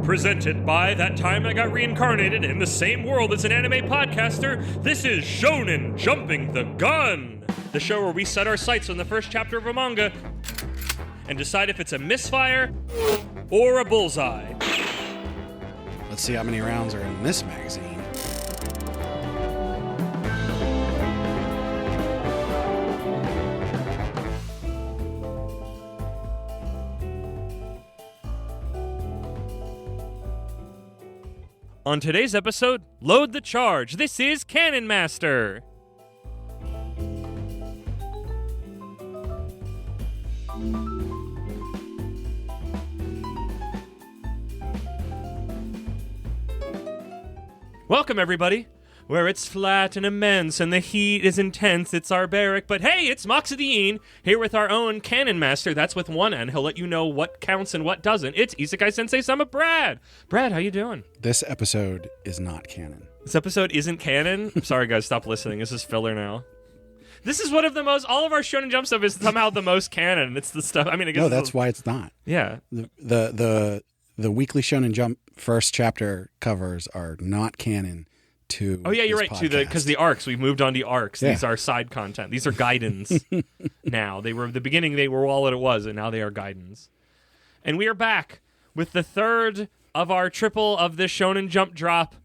Presented by That Time I Got Reincarnated in the same world as an anime podcaster, this is Shonen Jumping the Gun, the show where we set our sights on the first chapter of a manga and decide if it's a misfire or a bullseye. Let's see how many rounds are in this magazine. On today's episode, load the charge. This is Cannon Master. Welcome, everybody. Where it's flat and immense and the heat is intense, it's barbaric. But hey, it's Moxidine here with our own Cannon Master. That's with one N. He'll let you know what counts and what doesn't. It's Isekai Sensei Sama Brad. Brad, how you doing? This episode is not canon. This episode isn't canon? I'm sorry, guys. Stop listening. This is filler now. This is one of the most... All of our Shonen Jump stuff is somehow the most canon. It's the stuff... I mean, I guess... No, that's why it's not. Yeah. The weekly Shonen Jump first chapter covers are not canon to Oh, yeah, you're right, podcast. because the arcs. We've moved on to arcs. Yeah. These are side content. These are guidance now. They were... At the beginning, they were all that it was, and now they are guidance. And we are back with the third of our triple of this Shonen Jump drop.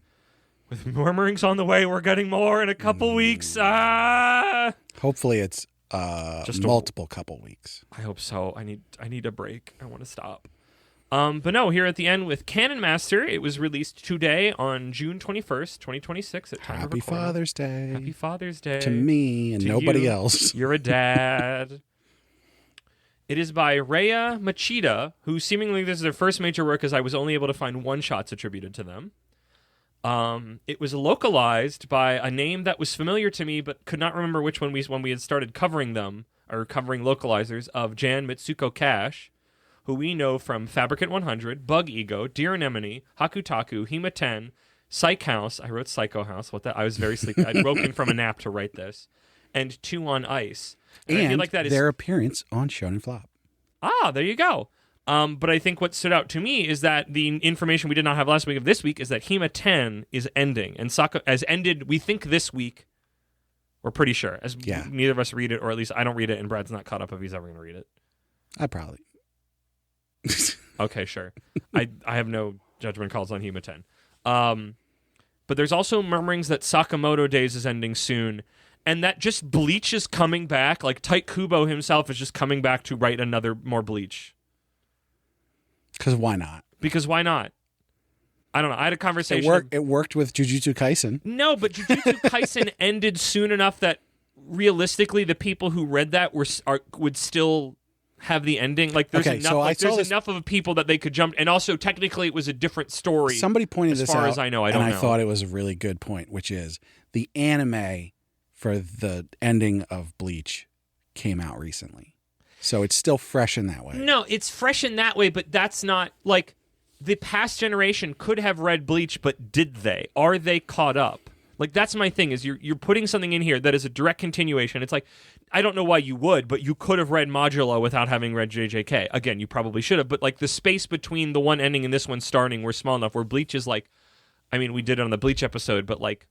With murmurings on the way, we're getting more in a couple weeks. Hopefully it's Just multiple couple weeks. I hope so. I need a break. I want to stop. But no, here at the end with Cannon Master, it was released today on June 21st, 2026 at time of Happy recording. Father's Day. Happy Father's Day. To me and To nobody you. else. You're a dad. It is by Raya Machida, who seemingly this is their first major work, as I was only able to find one-shots attributed to them. It was localized by a name that was familiar to me, but could not remember which one when we had started covering them, or covering localizers, of Jan Mitsuko Cash, who we know from Fabricant 100, Bug Ego, Dear Anemone, Hakutaku, Hima 10, Psych House. I wrote Psycho House. What that? I was very sleepy. I'd woken from a nap to write this. And Two on Ice. And I feel like that is their appearance on Shonen Flop. Ah, there you go. But I think what stood out to me is that the information we did not have last week of this week is that Hima 10 is ending. And Saka has ended, we think, this week. We're pretty sure. As neither of us read it, or at least I don't read it, and Brad's not caught up if he's ever going to read it. I probably. Okay, sure. I have no judgment calls on Hima 10. But there's also murmurings that Sakamoto Days is ending soon, and that just Bleach is coming back. Like, Tite Kubo himself is just coming back to write more Bleach. Because why not? Because why not? I don't know. I had a conversation. It worked with Jujutsu Kaisen. No, but Jujutsu Kaisen ended soon enough that realistically the people who read that would still have the ending. Like there's enough of people that they could jump, and also technically it was a different story. Somebody pointed this out, as far as I know. I thought it was a really good point, which is the anime for the ending of Bleach came out recently. So it's still fresh in that way. No, it's fresh in that way, but that's not like the past generation could have read Bleach, but did they? Are they caught up? Like that's my thing is you're putting something in here that is a direct continuation. It's like I don't know why you would, but you could have read Modulo without having read JJK. Again, you probably should have, but like the space between the one ending and this one starting were small enough where Bleach is like, I mean, we did it on the Bleach episode, but like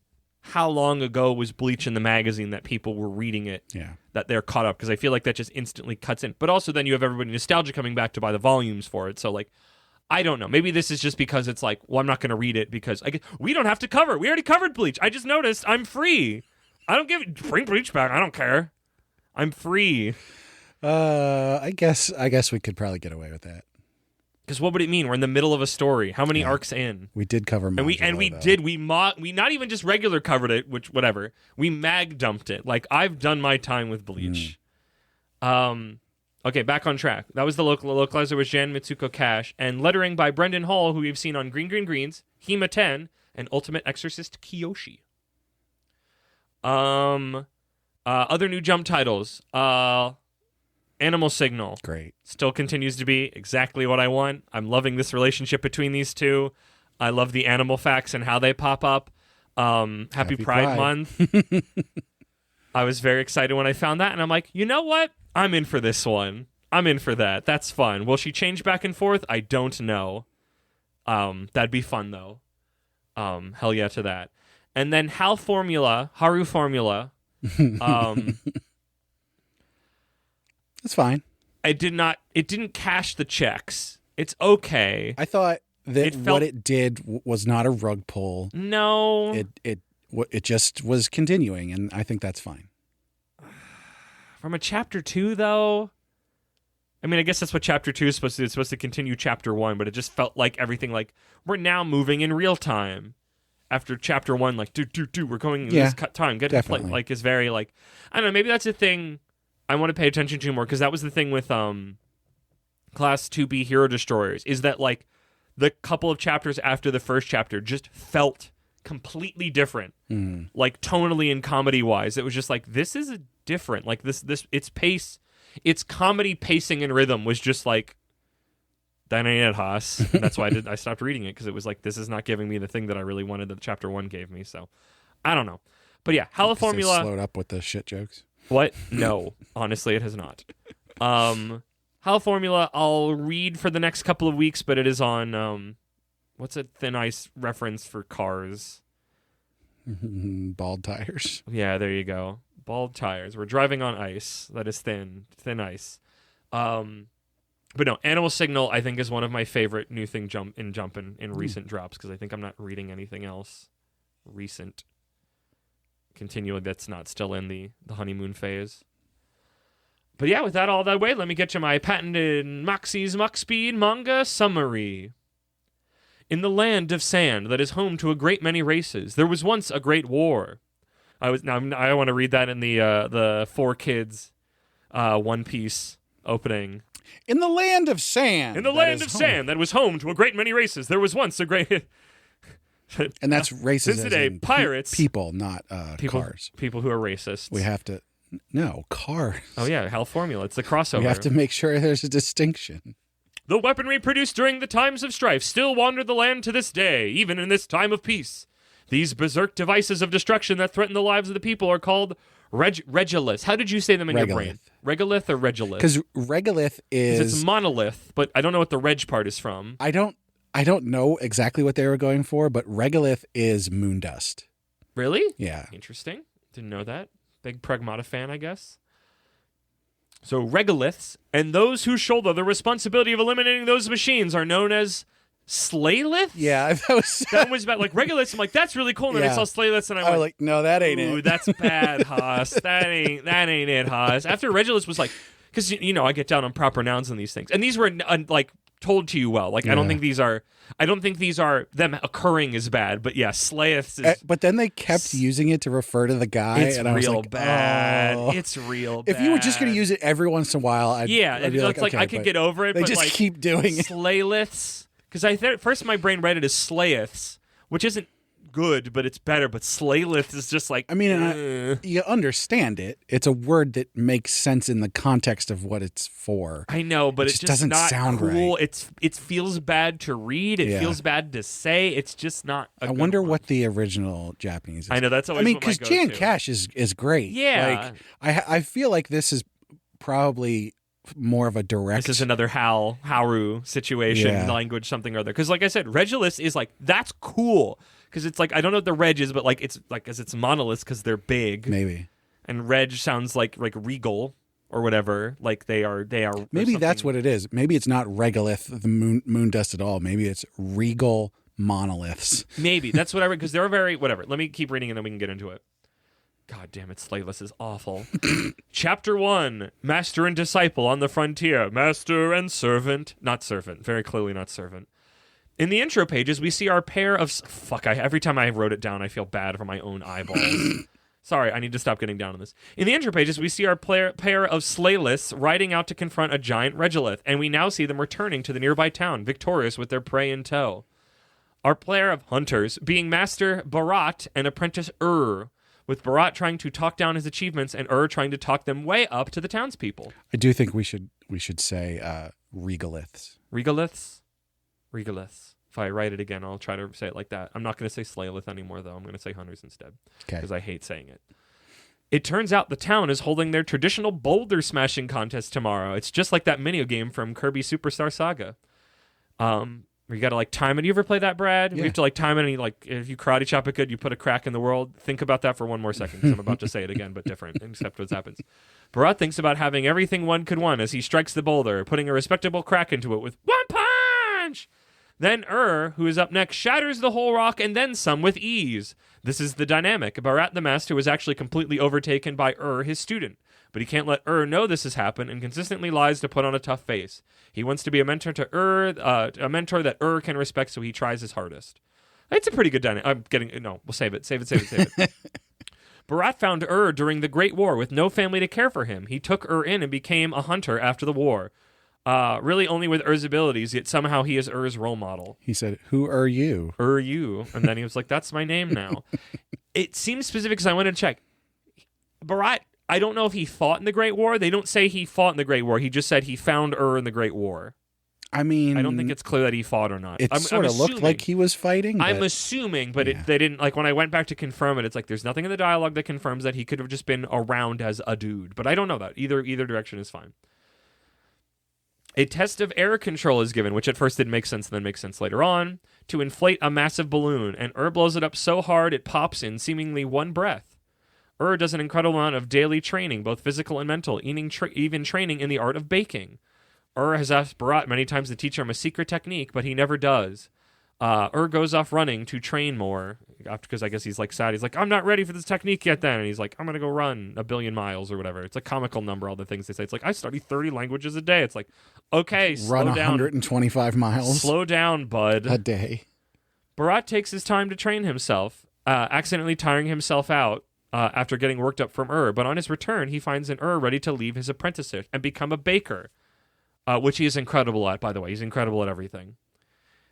how long ago was Bleach in the magazine that people were reading it? Yeah. That they're caught up, because I feel like that just instantly cuts in. But also then you have everybody nostalgia coming back to buy the volumes for it. So like, I don't know. Maybe this is just because it's like, well, I'm not going to read it because we don't have to cover. We already covered Bleach. I just noticed I'm free. I don't bring Bleach back. I don't care. I'm free. I guess we could probably get away with that. Because what would it mean? We're in the middle of a story. How many arcs in? We did cover Modulo, and we not even just regular covered it, which whatever. We mag dumped it. Like I've done my time with Bleach. Okay, back on track. That was the localizer was Jan Mitsuko Cash, and lettering by Brendan Hall, who we've seen on Green Green Greens, Hima 10, and Ultimate Exorcist Kiyoshi. Other new jump titles. Animal Signal. Great. Still continues to be exactly what I want. I'm loving this relationship between these two. I love the animal facts and how they pop up. Happy Pride Month. I was very excited when I found that, and I'm like, you know what? I'm in for this one. I'm in for that. That's fun. Will she change back and forth? I don't know. That'd be fun though. Hell yeah to that. And then Haru Formula. It's fine. It didn't cash the checks. It's okay. I thought that what it did was not a rug pull. No. It just was continuing, and I think that's fine. From a chapter 2, though, I mean, I guess that's what chapter 2 is supposed to do. It's supposed to continue chapter 1, but it just felt like everything, like, we're now moving in real time. After chapter 1, like, we're going in this cut time. Get to play, like, is very, like, I don't know, maybe that's a thing I want to pay attention to more, because that was the thing with Class 2B Hero Destroyers, is that, like, the couple of chapters after the first chapter just felt completely different, like tonally and comedy wise. It was just like, this is different. Like this, its pace, its comedy pacing and rhythm was just like, that ain't it, Haas. And that's why I stopped reading it, because it was like, this is not giving me the thing that I really wanted that chapter 1 gave me. So I don't know, but yeah, Hala Formula slowed up with the shit jokes. What? No, honestly, it has not. Hala Formula, I'll read for the next couple of weeks, but it is on, what's a Thin Ice reference for cars? Bald tires. Yeah, there you go. Bald tires. We're driving on ice. That is thin ice. But no, Animal Signal, I think, is one of my favorite new thing jumping in recent drops, because I think I'm not reading anything else recent. Continually, that's not still in the honeymoon phase. But yeah, with that all that way, let me get you my patented Moxie's Mach Speed manga summary. In the land of sand that is home to a great many races, there was once a great war. I want to read that in the 4Kids One Piece opening. In the land of sand. In the land of sand that was home to a great many races, there was once a great. And that's races. Since today, pirates, people, not cars. People who are racist. We have to. No, cars. Oh, yeah, Hal Formula. It's the crossover. We have to make sure there's a distinction. The weaponry produced during the times of strife still wander the land to this day, even in this time of peace. These berserk devices of destruction that threaten the lives of the people are called regoliths. How did you say them in your brain? Regolith or regolith? Because regolith is... It's monolith, but I don't know what the reg part is from. I don't know exactly what they were going for, but regolith is moon dust. Really? Yeah. Interesting. Didn't know that. Big Pragmata fan, I guess. So regoliths, and those who shoulder the responsibility of eliminating those machines are known as slayliths? Yeah, that was about, like, regoliths. I'm like, that's really cool. And then I saw slayliths, and I was like, no, that ain't it. it. That's bad, Haas. That ain't it, Haas. After regoliths was like, because, I get down on proper nouns on these things. And these were, like, told to you well. Like, I don't think these are them occurring as bad, but yeah, slayiths is... But then they kept using it to refer to the guy, and I was like, bad. Oh. It's real bad. If you were just going to use it every once in a while, I'd be like, okay, I could get over it, they but just like, keep doing it. Slayliths, because first my brain read it as slayiths, which isn't good, but it's better. But slaylith is just like, I mean, you understand it. It's a word that makes sense in the context of what it's for. I know, but it's just doesn't not sound cool. right. It feels bad to read. It feels bad to say. It's just not. I wonder what the original Japanese is. I know, that's always. I mean, because Jan Cash is great. Yeah, like I feel like this is probably more of a direct. This is another Haru situation, language, something or other. Because, like I said, Regulus is like, that's cool. Because it's like, I don't know what the reg is, but like it's like, as it's monoliths because they're big. Maybe. And reg sounds like regal or whatever. Like they are. Maybe that's what it is. Maybe it's not regolith, the moon dust at all. Maybe it's regal monoliths. Maybe that's what I read, because they're very whatever. Let me keep reading and then we can get into it. God damn it, Slayless is awful. Chapter 1, Master and Disciple on the Frontier. Master and Servant. Not Servant. Very clearly not Servant. In the intro pages, we see our pair of... every time I wrote it down, I feel bad for my own eyeballs. Sorry, I need to stop getting down on this. In the intro pages, we see our pair of Slayless riding out to confront a giant regolith, and we now see them returning to the nearby town, victorious with their prey in tow. Our pair of hunters being Master Barat and Apprentice with Barat trying to talk down his achievements and trying to talk them way up to the townspeople. I do think we should say regoliths. Regoliths? Regoliths. If I write it again, I'll try to say it like that. I'm not going to say Slaylith anymore, though. I'm going to say hunters instead. Okay. Because I hate saying it. It turns out the town is holding their traditional boulder smashing contest tomorrow. It's just like that mini game from Kirby Superstar Saga. where you got to like time it. You ever play that, Brad? Yeah. You have to like time it, and you, like if you karate chop it good, you put a crack in the world. Think about that for one more second, because I'm about to say it again, but different, except what happens. Bharat thinks about having everything one could want as he strikes the boulder, putting a respectable crack into it with one punch. Then who is up next, shatters the whole rock and then some with ease. This is the dynamic. Bharat the master was actually completely overtaken by his student. But he can't let know this has happened and consistently lies to put on a tough face. He wants to be a mentor to a mentor that can respect, so he tries his hardest. It's a pretty good dynamic. I'm getting... No, we'll save it. Bharat found during the Great War with no family to care for him. He took in and became a hunter after the war. Really only with abilities, yet somehow he is role model. He said, "Who are you?" You. And then he was like, that's my name now. It seems specific because I went to check. Bharat, I don't know if he fought in the Great War. They don't say he fought in the Great War. He just said he found in the Great War. I mean, I don't think it's clear that he fought or not. It sort of looked like he was fighting. I'm assuming, but they didn't. Like when I went back to confirm it, it's like there's nothing in the dialogue that confirms that he could have just been around as a dude. But I don't know that. Either direction is fine. A test of air control is given, which at first didn't make sense, and then makes sense later on, to inflate a massive balloon, and blows it up so hard it pops in seemingly one breath. Does an incredible amount of daily training, both physical and mental, even training in the art of baking. Has asked Bharat many times to teach him a secret technique, but he never does. Goes off running to train more, because I guess he's like sad. He's like, I'm not ready for this technique yet then. And he's like, I'm going to go run 1 billion miles or whatever. It's a comical number, all the things they say. It's like, I study 30 languages a day. It's like, okay, slow run down. 125 miles. Slow down, bud. A day. Bharat takes his time to train himself, accidentally tiring himself out after getting worked up from but on his return, he finds an ready to leave his apprenticeship and become a baker, which he is incredible at, by the way. He's incredible at everything.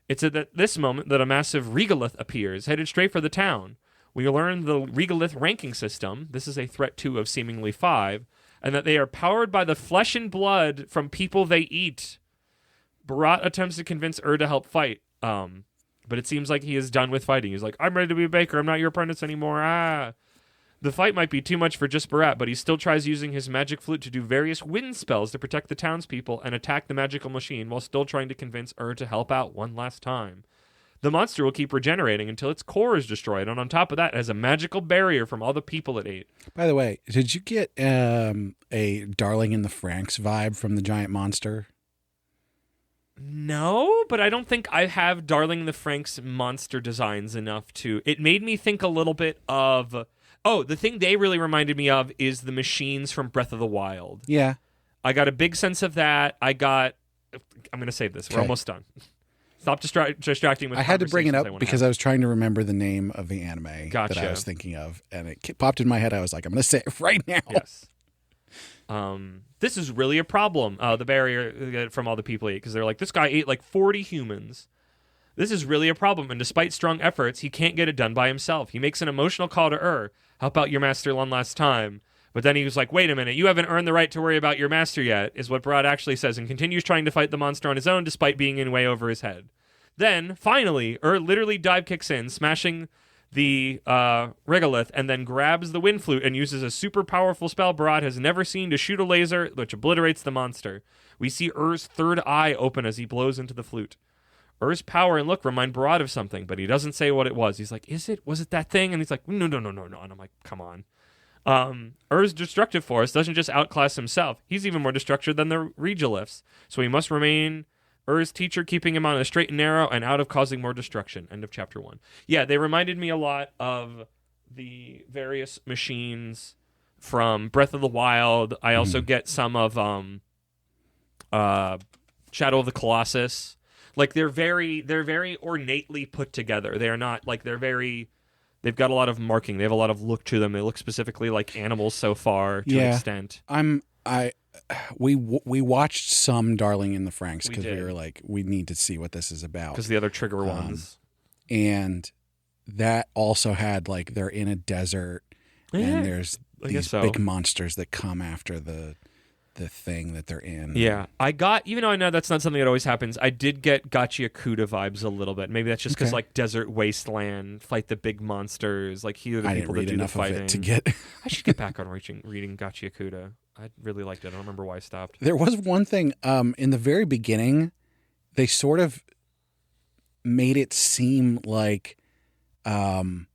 It's at this moment that a massive regolith appears, headed straight for the town. We learn the regolith ranking system. This is a threat 2 of seemingly 5, and that they are powered by the flesh and blood from people they eat. Bharat attempts to convince to help fight, but it seems like he is done with fighting. He's like, I'm ready to be a baker. I'm not your apprentice anymore. The fight might be too much for just Bharat, but he still tries using his magic flute to do various wind spells to protect the townspeople and attack the magical machine while still trying to convince to help out one last time. The monster will keep regenerating until its core is destroyed, and on top of that, it has a magical barrier from all the people it ate. By the way, did you get a Darling in the Franxx vibe from the giant monster? No, but I don't think I have Darling in the Franxx monster designs enough to... It made me think a little bit of... Oh, the thing they really reminded me of is the machines from Breath of the Wild. Yeah. I got a big sense of that. I'm going to save this. We're almost done. Stop distracting with I had to bring it up because I was trying to remember the name of the anime that I was thinking of, and it popped in my head. I was like, I'm going to say it right now. Yes. This is really a problem, the barrier from all the people ate, because they're like, this guy ate like 40 humans. This is really a problem, and despite strong efforts, he can't get it done by himself. He makes an emotional call to help out your master one last time. But then he was like, wait a minute, you haven't earned the right to worry about your master yet, is what Bharat actually says, and continues trying to fight the monster on his own despite being in way over his head. Then, finally, literally dive kicks in, smashing the regolith, and then grabs the wind flute and uses a super powerful spell Bharat has never seen to shoot a laser, which obliterates the monster. We see third eye open as he blows into the flute. Power and look remind Bharat of something, but he doesn't say what it was. He's like, was it that thing? And he's like, no. And I'm like, come on. Destructive force doesn't just outclass himself. He's even more destructive than the regoliths. So he must remain teacher, keeping him on a straight and narrow and out of causing more destruction. End of chapter 1. Yeah, they reminded me a lot of the various machines from Breath of the Wild. I also get some of Shadow of the Colossus. Like they're very ornately put together. They are not like they've got a lot of marking. They have a lot of look to them. They look specifically like animals so far to an extent. We watched some Darling in the Franxx because we were like, we need to see what this is about. Because the other trigger ones. And that also had like they're in a desert and there's these big monsters that come after the thing that they're in. Yeah. I got, even though I know that's not something that always happens, I did get Gachi Akuda vibes a little bit. Maybe that's just because like desert wasteland, fight the big monsters, like here are the people that do the fighting. Of it to get. I should get back on reading Gachi Akuda. I really liked it. I don't remember why I stopped. There was one thing in the very beginning, they sort of made it seem like the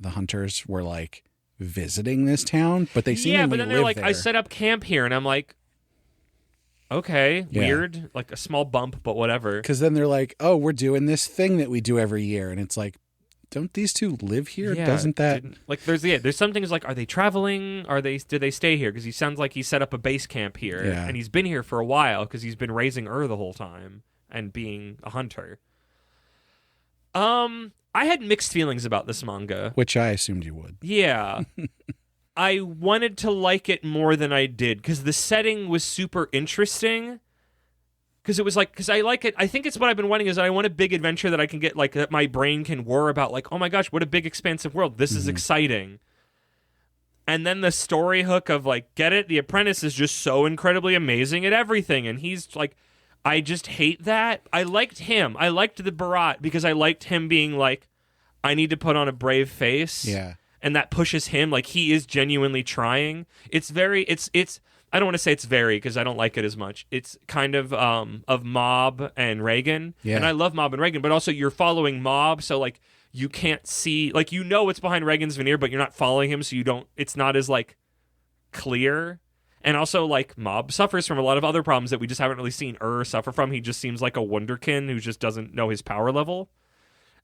hunters were like visiting this town, but they seemingly but then they're live like, there. I set up camp here, and I'm like, okay, Yeah. weird, like a small bump, but whatever. Because then they're like, oh, we're doing this thing that we do every year, and it's like, don't these two live here? Yeah, Doesn't that like there's some things like, are they traveling? Did they stay here? Because he sounds like he set up a base camp here, Yeah. and he's been here for a while because he's been raising the whole time and being a hunter. I had mixed feelings about this manga. which I assumed you would. Yeah. I wanted to like it more than I did because the setting was super interesting. Because it was like, because I like it. I think it's what I've been wanting is I want a big adventure that I can get, like, that my brain can whir about, like, oh my gosh, what a big expansive world. This is exciting. And then the story hook of, like, get it? The apprentice is just so incredibly amazing at everything. And he's like, I just hate that. I liked him. I liked the Barat because I liked him being like, I need to put on a brave face. Yeah. And that pushes him. Like, he is genuinely trying. It's I don't want to say it's very because I don't like it as much. It's kind of Mob and Reagan. Yeah. And I love Mob and Reagan, but also you're following Mob, so like you can't see, like, you know what's behind Reagan's veneer, but you're not following him, so it's not as like clear. And also, like, Mob suffers from a lot of other problems that we just haven't really seen suffer from. He just seems like a wonderkin who just doesn't know his power level.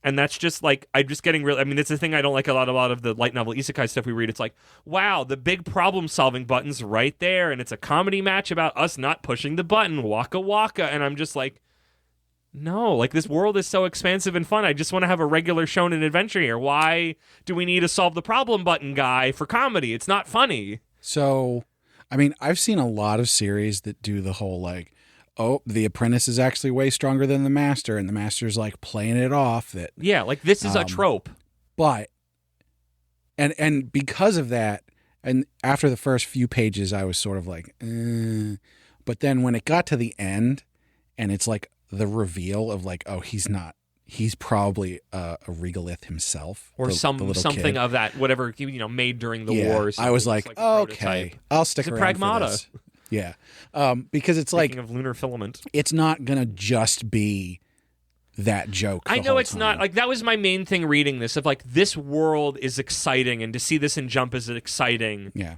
And that's just like, I'm just getting real. I mean, it's the thing I don't like a lot of the light novel isekai stuff we read. It's like, wow, the big problem solving button's right there. And it's a comedy match about us not pushing the button. Waka waka. And I'm just like, no, like, this world is so expansive and fun. I just want to have a regular shonen adventure here. Why do we need a solve the problem button guy for comedy? It's not funny. So, I mean, I've seen a lot of series that do the whole like, oh, the apprentice is actually way stronger than the master, and the master's like playing it off that, Yeah, like, this is a trope. but and because of that, and after the first few pages I was sort of like, but then when it got to the end and it's like the reveal of like, oh, he's probably a regolith himself, Or the little something kid. of that, whatever, made during the Yeah, war. Or something. I was like, It's a okay, prototype. I'll stick It's a around for pragmata. this. Yeah, because it's Speaking like, of lunar filament. it's not gonna just be that joke. I the know whole it's not, time. like, that was my main thing reading this, of like, this world is exciting, and to see this in Jump is exciting, Yeah,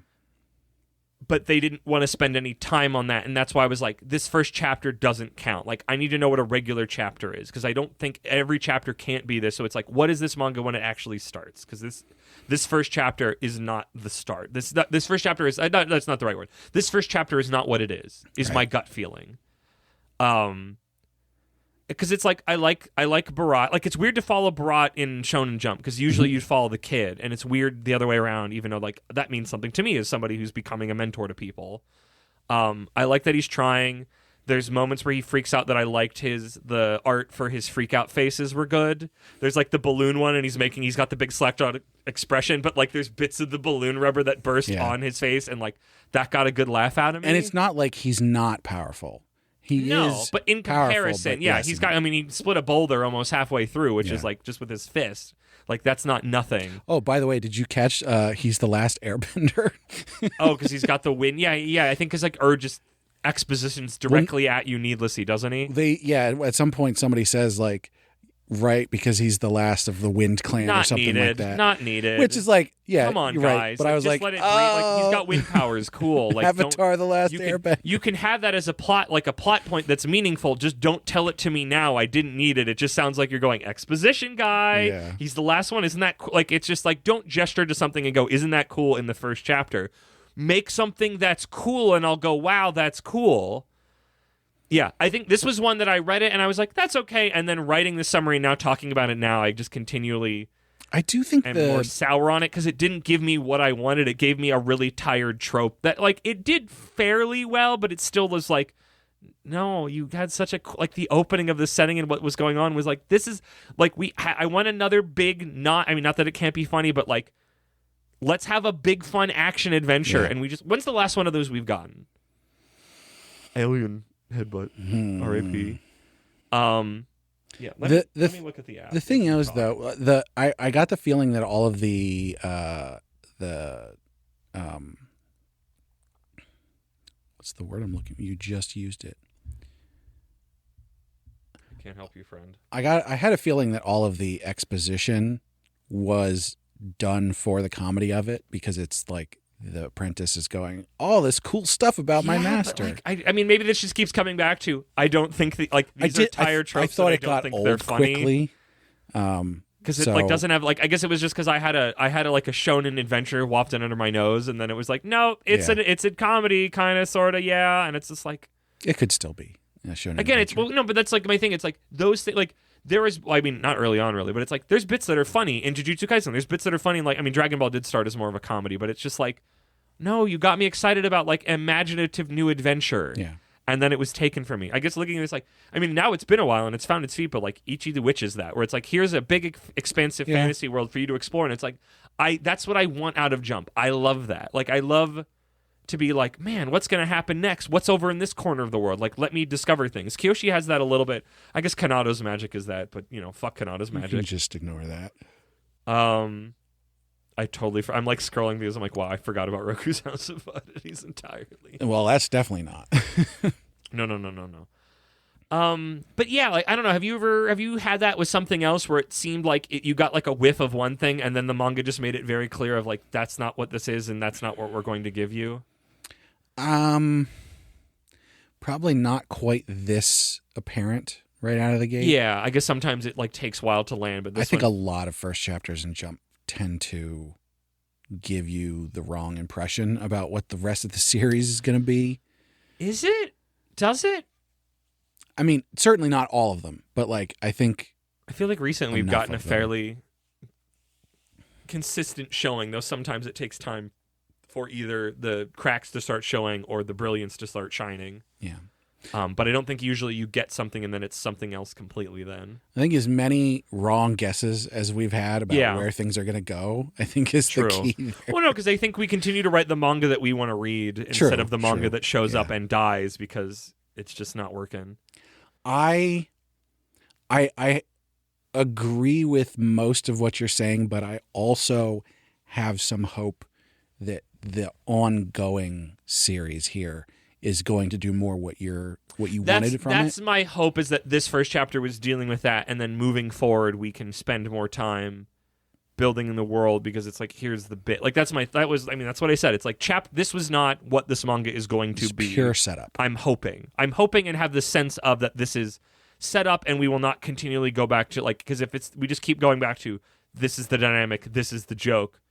but they didn't want to spend any time on that, and that's why I was like, this first chapter doesn't count. Like, I need to know what a regular chapter is, because I don't think every chapter can't be this. So it's like, what is this manga when it actually starts? Because this first chapter is not the start. This first chapter is that's not the right word. This first chapter is not what it is Right. my gut feeling. Because it's like, I like Barat. Like, it's weird to follow Barat in Shonen Jump, because usually you'd follow the kid, and it's weird the other way around, even though, like, that means something to me as somebody who's becoming a mentor to people. I like that he's trying. There's moments where he freaks out that I liked the art for his freak out faces were good. There's like the balloon one, and he's got the big slacked out expression, but like there's bits of the balloon rubber that burst on his face, and like that got a good laugh out of me. and it's not like he's not powerful. He is, but in powerful, comparison, but yeah, yes, he's got. I mean, he split a boulder almost halfway through, which is Yeah. like just with his fist. Like, that's not nothing. Oh, by the way, did you catch? He's the last Airbender. Oh, because he's got the wind. Yeah. I think because like just expositions directly at you needlessly, doesn't he? At some point somebody says like, right, because he's the last of the Wind Clan or Not something needed. like that. Not needed. Which is like, yeah, Come on, you're guys. right. But I was just like, let it breathe. Like, he's got wind powers. Cool. Like, Avatar: The Last you Airbender. You can have that as a plot, like a plot point that's meaningful. Just don't tell it to me now. I didn't need it. It just sounds like you're going, exposition guy. Yeah. He's the last one. Isn't that cool? Like, it's just like, don't gesture to something and go, isn't that cool in the first chapter? Make something that's cool, and I'll go, wow, that's cool. Yeah, I think this was one that I read it and I was like, that's okay. And then writing the summary, now talking about it now, I just continually I do think am more sour on it because it didn't give me what I wanted. It gave me a really tired trope that, like, it did fairly well, but it still was like, no, you had such a, like, the opening of the setting and what was going on was like, this is like, I want another big, not that it can't be funny, but like, let's have a big fun action adventure. Yeah. And when's the last one of those we've gotten? Alien Headbutt. R.I.P. Yeah. Let me look at the app. The thing is, though, I got the feeling that all of the what's the word I'm looking? You just used it. can't help you, friend. I had a feeling that all of the exposition was done for the comedy of it, because it's like the apprentice is going, all this cool stuff about my master. But like, I mean, maybe this just keeps coming back to, I don't think these are tired tropes. I thought it don't got think old they're funny. quickly. Because it like doesn't have like, I guess it was just because I had a like a shonen adventure wafted under my nose, and then it was like, no, it's a comedy kind of sort of, yeah, and it's just like, it could still be a shonen again, adventure. it's well, no, but that's like my thing. It's like those things, like there is, well, I mean, not early on really, but it's like there's bits that are funny in Jujutsu Kaisen. There's bits that are funny, like, I mean, Dragon Ball did start as more of a comedy, but it's just like, no, you got me excited about like imaginative new adventure. Yeah. And then it was taken from me. I guess looking at this, like, I mean, now it's been a while and it's found its feet, but like Ichi the Witch is that, where it's like, here's a big, expansive fantasy world for you to explore. And it's like, that's what I want out of Jump. I love that. Like, I love to be like, man, what's going to happen next? What's over in this corner of the world? Like, let me discover things. Kyoshi has that a little bit. I guess Kanado's magic is that, but, you know, fuck Kanado's magic. You can just ignore that. I totally, I'm like scrolling because I'm like, wow, I forgot about Roku's House of Oddities entirely. Well, that's definitely not. No. But yeah, like, I don't know. Have you had that with something else where it seemed like you got like a whiff of one thing and then the manga just made it very clear of like, that's not what this is and that's not what we're going to give you? Probably not quite this apparent right out of the gate. Yeah, I guess sometimes it like takes a while to land, but this I think a lot of first chapters in Jump tend to give you the wrong impression about what the rest of the series is going to be. Is it? Does it? I mean, certainly not all of them, but like I feel like recently we've gotten a of them. fairly consistent showing, though sometimes it takes time for either the cracks to start showing or the brilliance to start shining. Yeah. But I don't think usually you get something and then it's something else completely then. I think as many wrong guesses as we've had about where things are going to go, I think is the key there. Well, no, because I think we continue to write the manga that we want to read instead of the manga that shows up and dies because it's just not working. I agree with most of what you're saying, but I also have some hope that the ongoing series here is going to do more what you wanted from it. That's my hope, is that this first chapter was dealing with that, and then moving forward we can spend more time building in the world, because it's like, here's the bit. Like that's what I said. It's like this was not what this manga is going to be. Pure setup. I'm hoping and have the sense of that this is set up, and we will not continually go back to like, because if we just keep going back to this is the dynamic, this is the joke.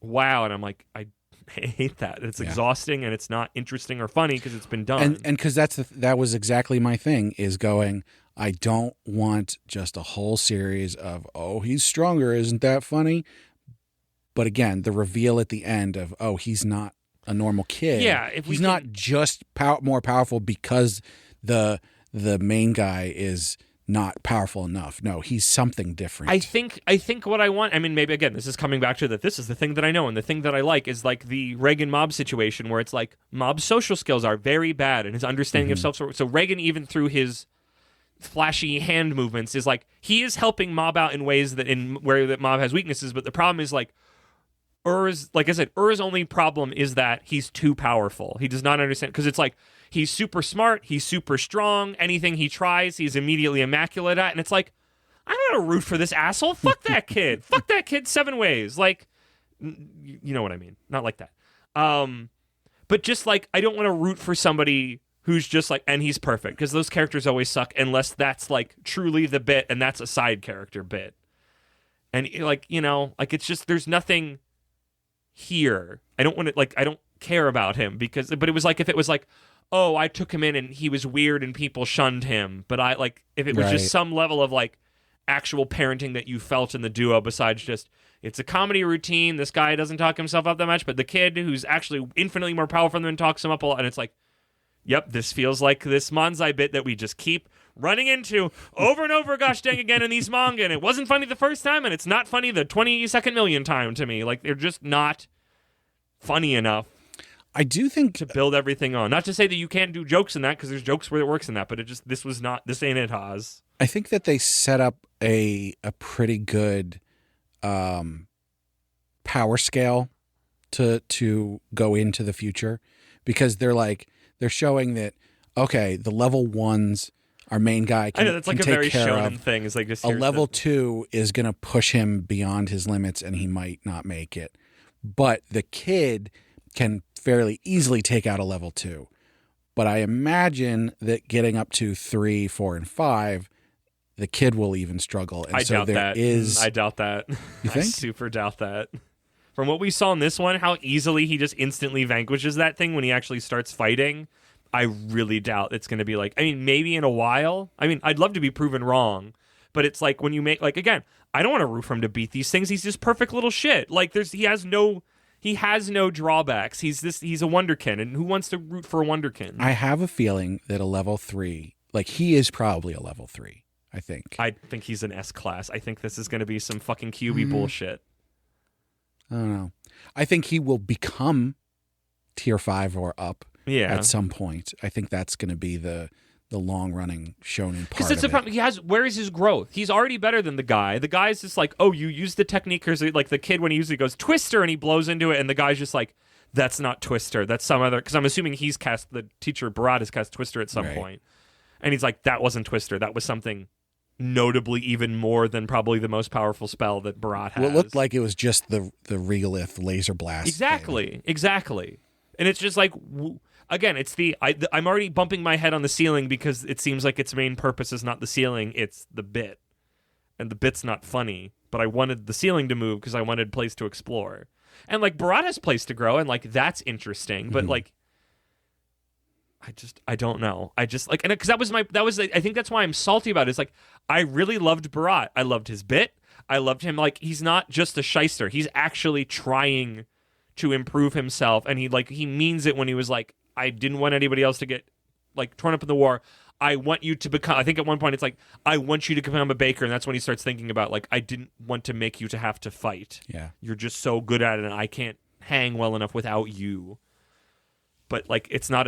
Wow, and I'm like, I hate that. It's exhausting and it's not interesting or funny because it's been done. And because that was exactly my thing, is going, I don't want just a whole series of, oh, he's stronger, isn't that funny? But again, the reveal at the end of, oh, he's not a normal kid. Yeah, he's not just more powerful because the main guy is not powerful enough. No, he's something different. I think what I want, I mean, maybe again, this is coming back to that this is the thing that I know, and the thing that I like is like the Reagan Mob situation, where it's like Mob's social skills are very bad and his understanding of self. So Reagan, even through his flashy hand movements, is like, he is helping Mob out in ways that Mob has weaknesses, but the problem is like, like I said, Ur's only problem is that he's too powerful. He does not understand, because it's like, he's super smart, he's super strong, anything he tries, he's immediately immaculate at, and it's like, I don't want to root for this asshole. Fuck that kid. Fuck that kid 7 ways. Like, you know what I mean. Not like that. But just like, I don't want to root for somebody who's just like, and he's perfect, because those characters always suck unless that's like truly the bit, and that's a side character bit. And like, you know, like, it's just, there's nothing here. I don't care about him, but it was like, if it was like, oh, I took him in and he was weird and people shunned him, but I like, if it was just some level of like actual parenting that you felt in the duo, besides just, it's a comedy routine, this guy doesn't talk himself up that much, but the kid who's actually infinitely more powerful than him talks him up a lot, and it's like, yep, this feels like this Manzai bit that we just keep running into over and over, gosh dang again, in these manga, and it wasn't funny the first time, and it's not funny the 22nd million time to me. Like, they're just not funny enough. I do think to build everything on. Not to say that you can't do jokes in that, because there's jokes where it works in that, but this ain't it, Haas. I think that they set up a pretty good power scale to go into the future, because they're showing that, okay, the level 1s our main guy I can, know that's like can a take very care shonen of. thing. It's like just A here's level the- 2 is going to push him beyond his limits and he might not make it. But the kid can fairly easily take out a level 2. But I imagine that getting up to 3, 4, and 5, the kid will even struggle. And I so doubt there that. is. I doubt that. You I think? super doubt that. From what we saw in this one, how easily he just instantly vanquishes that thing when he actually starts fighting, I really doubt it's going to be like, I mean, maybe in a while. I mean, I'd love to be proven wrong, but it's like when you make, like, again, I don't want to root for him to beat these things. He's just perfect little shit. Like, he has no drawbacks. He's a wonderkin, and who wants to root for a wonderkin? I have a feeling that a level 3, like he is probably a level 3, I think. I think he's an S class. I think this is going to be some fucking QB bullshit. I don't know. I think he will become tier 5 or up Yeah. at some point. I think that's going to be the long running shonen part Because it's of a problem. Where is his growth? He's already better than the guy. The guy's just like, oh, you use the technique, or like the kid when he usually goes Twister and he blows into it, and the guy's just like, that's not Twister. That's some other. Because I'm assuming the teacher Barat has cast Twister at some point, and he's like, that wasn't Twister. That was something notably even more than probably the most powerful spell that Barat has. Well, it looked like it was just the regolith laser blast. Exactly. And it's just like, again, it's I'm already bumping my head on the ceiling because it seems like its main purpose is not the ceiling, it's the bit. And the bit's not funny, but I wanted the ceiling to move because I wanted place to explore. And like Barat has place to grow, and like that's interesting, but like I don't know. I just like, and because I think that's why I'm salty about it. It's like, I really loved Barat. I loved his bit. I loved him. Like, he's not just a shyster. He's actually trying to improve himself. And he means it when he was like, I didn't want anybody else to get like torn up in the war. I want you to become, I think at one point it's like, I want you to become a baker. And that's when he starts thinking about like, I didn't want to make you to have to fight. Yeah. You're just so good at it. And I can't hang well enough without you. But like, it's not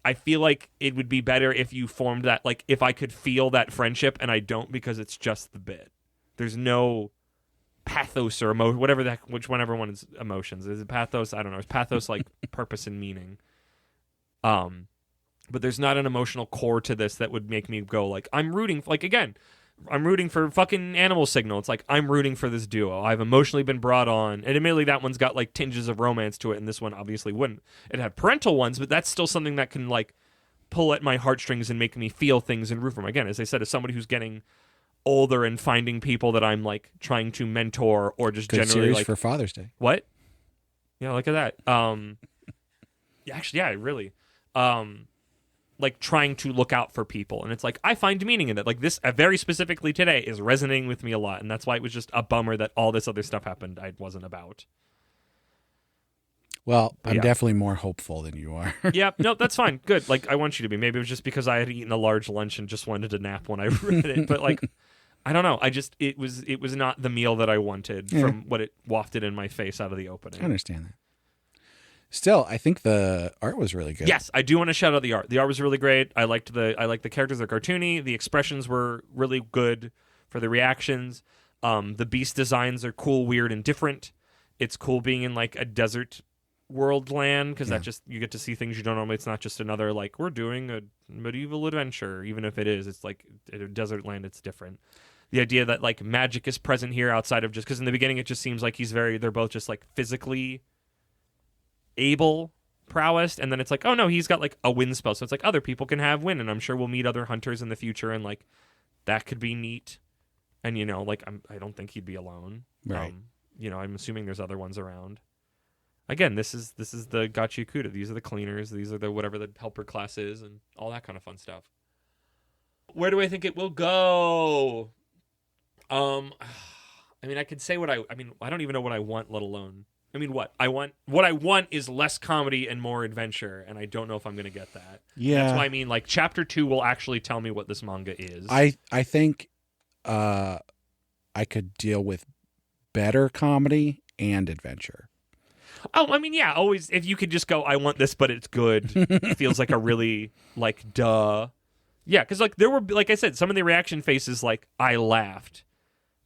I feel like it would be better if you formed that, like if I could feel that friendship, and I don't because it's just the bit. There's no pathos or emotion, whatever one is emotions. Is it pathos? I don't know. Is pathos like purpose and meaning? But there's not an emotional core to this that would make me go like, I'm rooting for fucking Animal Signal. It's like, I'm rooting for this duo. I've emotionally been brought on. And admittedly, that one's got like tinges of romance to it, and this one obviously wouldn't. It had parental ones, but that's still something that can like pull at my heartstrings and make me feel things and root for them. Again, as I said, as somebody who's getting older and finding people that I'm like trying to mentor or just Good generally series like for Father's Day. what? Yeah, look at that. Actually, yeah, really. Like trying to look out for people, and it's like I find meaning in it. Like this, very specifically today, is resonating with me a lot, and that's why it was just a bummer that all this other stuff happened I wasn't about. Well, I'm Yeah. definitely more hopeful than you are. Yeah, no, that's fine. Good. Like I want you to be. Maybe it was just because I had eaten a large lunch and just wanted to nap when I read it. But like, I don't know. It was not the meal that I wanted from what it wafted in my face out of the opening. I understand that. Still, I think the art was really good. Yes, I do want to shout out the art. The art was really great. I liked the characters. They're cartoony. The expressions were really good for the reactions. The beast designs are cool, weird, and different. It's cool being in like a desert world land because that just you get to see things you don't normally. It's not just another like we're doing a medieval adventure. Even if it is, it's like in a desert land. It's different. The idea that like magic is present here outside of just because in the beginning it just seems like they're both just like physically able prowess, and then it's like, oh no, he's got like a wind spell, so it's like other people can have wind, and I'm sure we'll meet other hunters in the future, and like that could be neat. And you know, like I don't think he'd be alone. Right. You know, I'm assuming there's other ones around. Again, this is the Gachiakuta. These are the cleaners. These are the whatever the helper class is, and all that kind of fun stuff. Where do I think it will go? I mean, I could say I don't even know what I want, let alone. I mean, what I want is less comedy and more adventure, and I don't know if I'm going to get that. Yeah. That's why I mean, like, chapter 2 will actually tell me what this manga is. I think I could deal with better comedy and adventure. Oh, I mean, yeah, always, if you could just go, I want this, but it's good, it feels like a really, like, duh. Yeah, because, like, there were, like I said, some of the reaction faces, like, I laughed.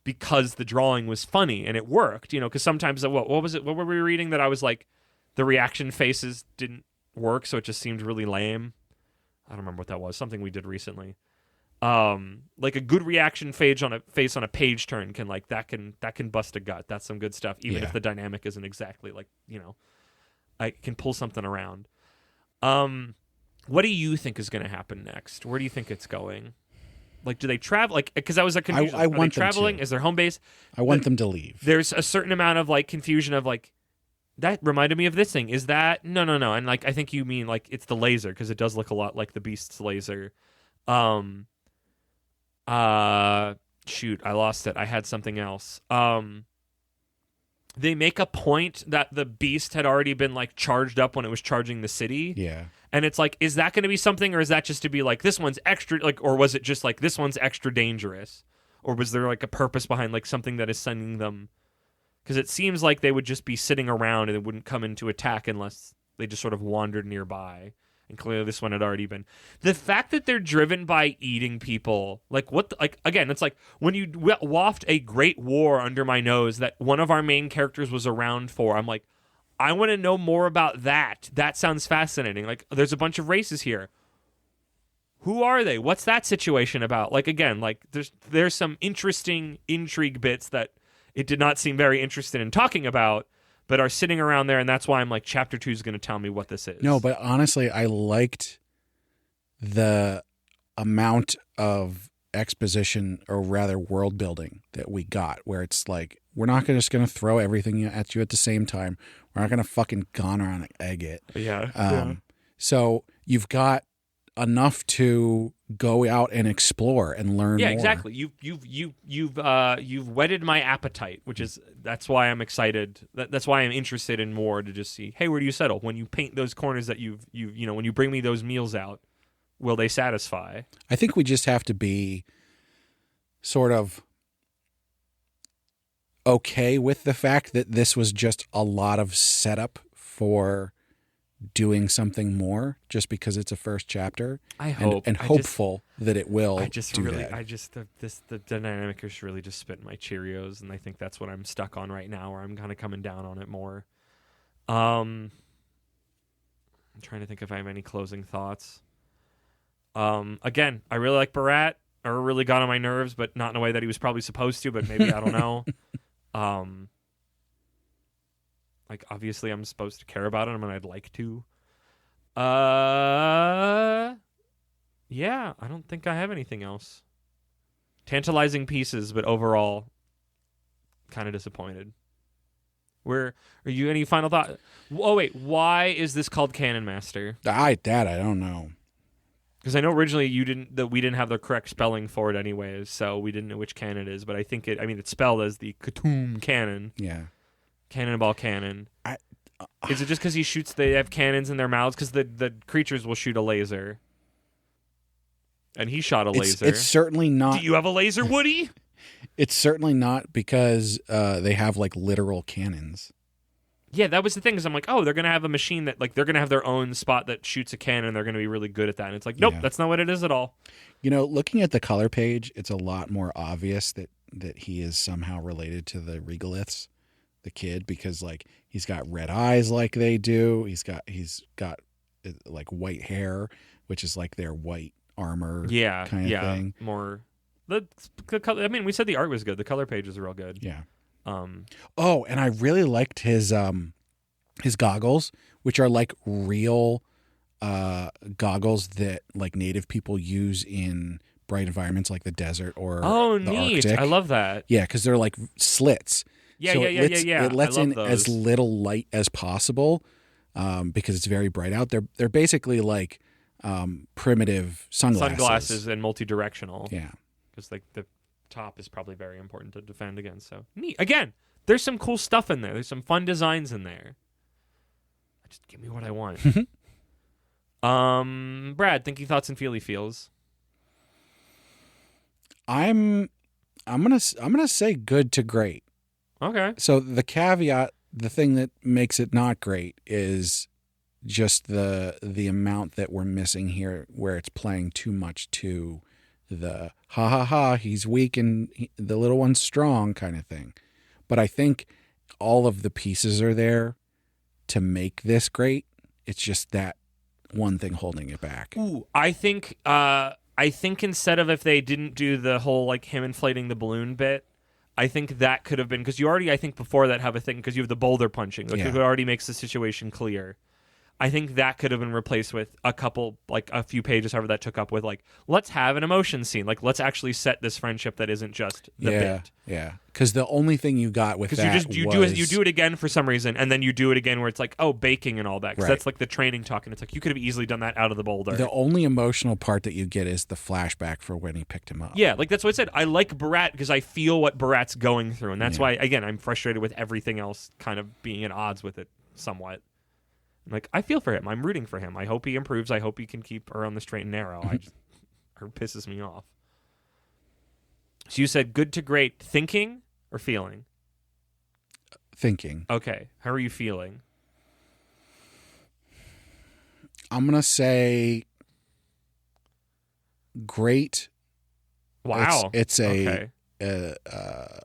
Because the drawing was funny and it worked, you know, because sometimes, what was it? What were we reading that I was like, the reaction faces didn't work, so it just seemed really lame. I don't remember what that was. Something we did recently. Like a good reaction face on a page turn can that can bust a gut. That's some good stuff, even if the dynamic isn't exactly I can pull something around. What do you think is going to happen next? Where do you think it's going? Like, do they travel? Like, because that was a confusion. I want they traveling? them to. Is their home base? I want them to leave. There's a certain amount of confusion of that reminded me of this thing. Is that no? And I think you mean it's the laser, because it does look a lot like the Beast's laser. Shoot, I lost it. I had something else. They make a point that the Beast had already been charged up when it was charging the city. Yeah. And it's is that going to be something, or is that just to be this one's extra, or was it just this one's extra dangerous? Or was there a purpose behind something that is sending them? Because it seems like they would just be sitting around and it wouldn't come into attack unless they just sort of wandered nearby. And clearly this one had already been. The fact that they're driven by eating people, again, it's when you waft a great war under my nose that one of our main characters was around for, I'm I want to know more about that. That sounds fascinating. There's a bunch of races here. Who are they? What's that situation about? Again, there's some interesting intrigue bits that it did not seem very interested in talking about, but are sitting around there, and that's why I'm chapter 2 is going to tell me what this is. No, but honestly, I liked the amount of exposition, or rather world building, that we got, where it's we're not just going to throw everything at you at the same time. We're not going to fucking gone around and egg it. Yeah. So you've got enough to go out and explore and learn more. Yeah, exactly. You've whetted my appetite, that's why I'm excited. That's why I'm interested in more, to just see, hey, where do you settle? When you paint those corners that when you bring me those meals out, will they satisfy? I think we just have to be sort of okay with the fact that this was just a lot of setup for doing something more, just because it's a first chapter. I hope. And hopeful that it will that. The dynamic is really just spitting my Cheerios, and I think that's what I'm stuck on right now, where I'm kind of coming down on it more. I'm trying to think if I have any closing thoughts. Again, I really like Barat, or really got on my nerves, but not in a way that he was probably supposed to, but maybe, I don't know. Obviously I'm supposed to care about him, and I'd like to. Yeah, I don't think I have anything else. Tantalizing pieces, but overall, kind of disappointed. Are you any final thought? Oh wait, why is this called Cannon Master? I don't know. Because I know originally we didn't have the correct spelling for it anyways, so we didn't know which cannon it is. But I think it's spelled as the Katoom Cannon. Yeah. Cannonball Cannon. Is it just because they have cannons in their mouths? Because the creatures will shoot a laser. And he shot a laser. It's certainly not. Do you have a laser, Woody? It's certainly not because they have literal cannons. Yeah, that was the thing. Is I'm they're going to have a machine that they're going to have their own spot that shoots a cannon. They're going to be really good at that. And it's nope, that's not what it is at all. Looking at the color page, it's a lot more obvious that he is somehow related to the Regoliths, the kid, because he's got red eyes like they do. He's got white hair, which is their white armor. Kind of thing. More the color. I mean, we said the art was good. The color page is real good. Yeah. And I really liked his goggles, which are real goggles that Native people use in bright environments like the desert or the neat. Arctic. I love that. Yeah, because they're slits. Yeah, so yeah. It lets in as little light as possible because it's very bright out. They're basically primitive sunglasses. Sunglasses and multi-directional. Yeah. Because the top is probably very important to defend against. So neat. Again, there's some cool stuff in there. There's some fun designs in there. Just give me what I want. Brad, thinking thoughts and feels. I'm gonna say good to great. Okay. So the caveat, the thing that makes it not great, is just the amount that we're missing here, where it's playing too much to the ha ha ha, he's weak and the little one's strong kind of thing. But I think all of the pieces are there to make this great. It's just that one thing holding it back. Ooh, I think I think instead of if they didn't do the whole like him inflating the balloon bit, I think that could have been because you already I think before that have a thing because you have the boulder punching, which already makes the situation clear. I think that could have been replaced with a couple, like a few pages, however that took up with like, let's have an emotion scene. Like, let's actually set this friendship that isn't just the bit. Yeah, because the only thing you got with that you do it again for some reason, and then you do it again where it's like, oh, baking and all that. Because that's like the training talk, and it's like you could have easily done that out of the boulder. The only emotional part that you get is the flashback for when he picked him up. Yeah, like that's what I said. I like Barat because I feel what Barat's going through, and that's why, again, I'm frustrated with everything else kind of being at odds with it somewhat. Like, I feel for him. I'm rooting for him. I hope he improves. I hope he can keep her on the straight and narrow. It pisses me off. So you said good to great thinking or feeling? Thinking. Okay. How are you feeling? I'm going to say great. Wow. It's a... Okay.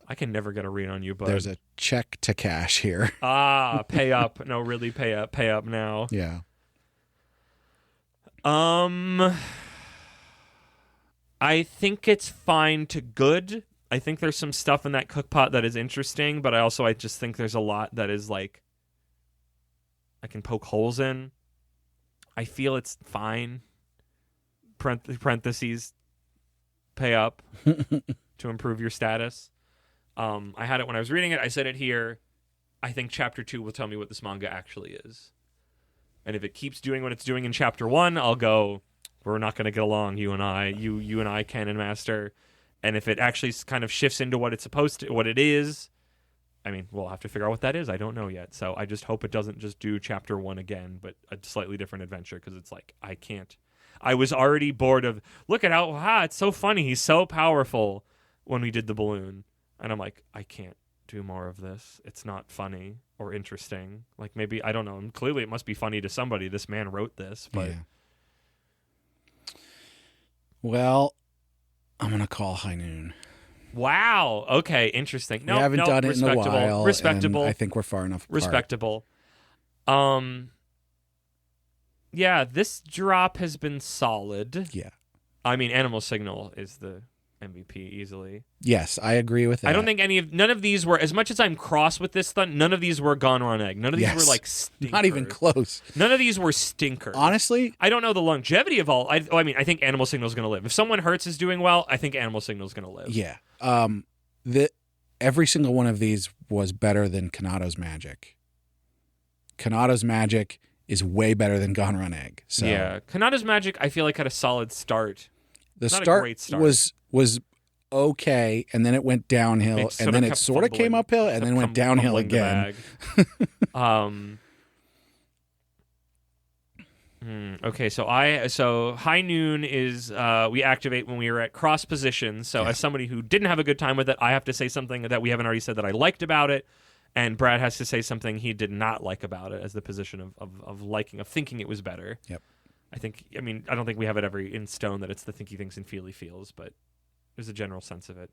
I can never get a read on you, but there's a check to cash here. Pay up. No, really pay up now. Yeah. I think it's fine to good. I think there's some stuff in that cookpot that is interesting, but I just think there's a lot that is like I can poke holes in. I feel it's fine. Parentheses, pay up. To improve your status. I had it when I was reading it. I said it here. I think chapter 2 will tell me what this manga actually is. And if it keeps doing what it's doing in chapter 1, I'll go, we're not going to get along, you and I, you and I, Canon Master. And if it actually kind of shifts into what it is, I mean, we'll have to figure out what that is. I don't know yet. So I just hope it doesn't just do chapter 1 again, but a slightly different adventure, because it's like, I can't. I was already bored of, look at how, it's so funny. He's so powerful. When we did the balloon, and I'm like, I can't do more of this. It's not funny or interesting. Like, maybe, I don't know. And clearly it must be funny to somebody. This man wrote this, but well, I'm gonna call High Noon. Wow. Okay, interesting. No, we haven't done it in a while. Respectable. I think we're far enough apart. Respectable. Yeah, this drop has been solid. Yeah. I mean, Animal Signal is the MVP easily. Yes, I agree with that. I don't think none of these were, as much as I'm cross with this thing, none of these were gone on egg. None of these were like stinkers. Not even close. None of these were stinkers. Honestly, I don't know the longevity of all. I mean, I think Animal Signal is going to live. If Someone Hurts is doing well, I think Animal Signal is going to live. Yeah. Every single one of these was better than Kanado's Magic. Kanado's Magic is way better than Gone Run Egg. So yeah, Kanado's Magic, I feel like had a solid start. The start was okay, and then it went downhill, and then it sort of came uphill, and then went downhill again. Okay, so High Noon is we activate when we were at cross position. So as somebody who didn't have a good time with it, I have to say something that we haven't already said that I liked about it, and Brad has to say something he did not like about it as the position of thinking it was better. Yep. I don't think we have it ever in stone that it's the thinky thinks and feely feels, but there's a general sense of it.